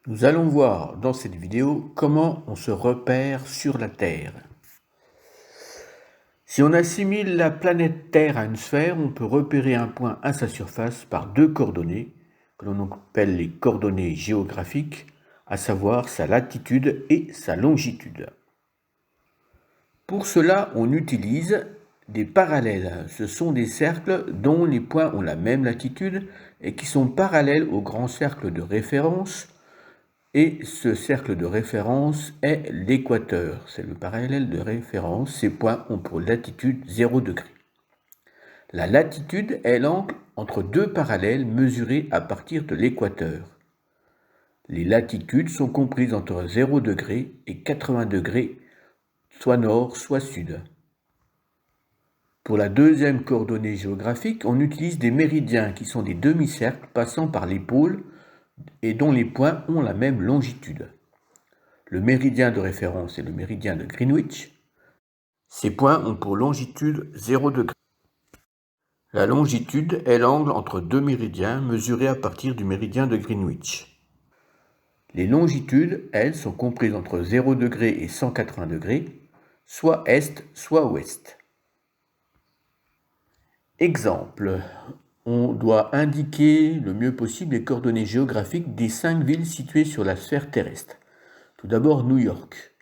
Nous allons voir dans cette vidéo comment on se repère sur la Terre. Si on assimile la planète Terre à une sphère, on peut repérer un point à sa surface par deux coordonnées, que l'on appelle les coordonnées géographiques, à savoir sa latitude et sa longitude. Pour cela, on utilise des parallèles. Ce sont des cercles dont les points ont la même latitude et qui sont parallèles au grand cercle de référence. Et ce cercle de référence est l'équateur. C'est le parallèle de référence. Ces points ont pour latitude 0 degré. La latitude est l'angle entre deux parallèles mesurés à partir de l'équateur. Les latitudes sont comprises entre 0 degré et 80 degrés, soit nord, soit sud. Pour la deuxième coordonnée géographique, on utilise des méridiens qui sont des demi-cercles passant par les pôles et dont les points ont la même longitude. Le méridien de référence est le méridien de Greenwich. Ces points ont pour longitude 0 degré. La longitude est l'angle entre deux méridiens mesuré à partir du méridien de Greenwich. Les longitudes, elles, sont comprises entre 0 degré et 180 degrés, soit est, soit ouest. Exemple, on doit indiquer le mieux possible les coordonnées géographiques des 5 villes situées sur la sphère terrestre. Tout d'abord, New York.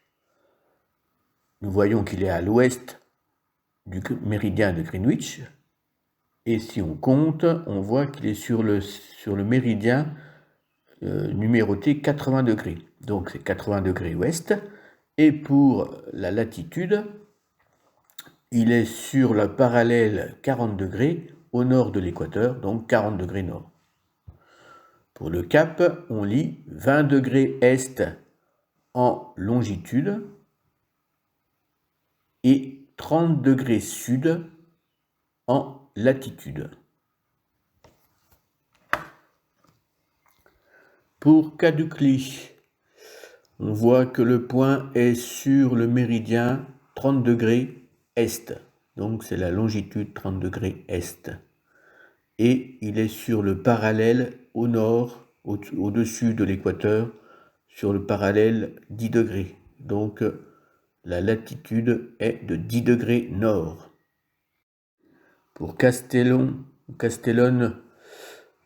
Nous voyons qu'il est à l'ouest du méridien de Greenwich. Et si on compte, on voit qu'il est sur le méridien numéroté 80 degrés. Donc c'est 80 degrés ouest. Et pour la latitude, il est sur le parallèle 40 degrés au nord de l'équateur, donc 40 degrés nord. Pour le cap, on lit 20 degrés est en longitude et 30 degrés sud en latitude. Pour Caducli, on voit que le point est sur le méridien 30 degrés est. Donc c'est la longitude 30 degrés est. Et il est sur le parallèle au nord, au-dessus de l'équateur, sur le parallèle 10 degrés. Donc la latitude est de 10 degrés nord. Pour Castellone,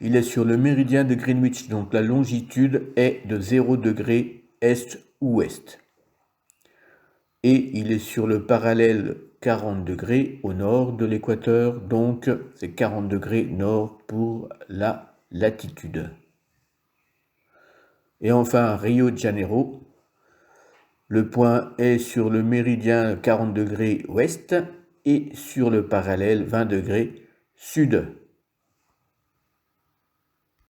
il est sur le méridien de Greenwich, donc la longitude est de 0 degré est-ouest. Et il est sur le parallèle 40 degrés au nord de l'équateur, donc c'est 40 degrés nord pour la latitude. Et enfin, Rio de Janeiro, le point est sur le méridien 40 degrés ouest et sur le parallèle 20 degrés sud.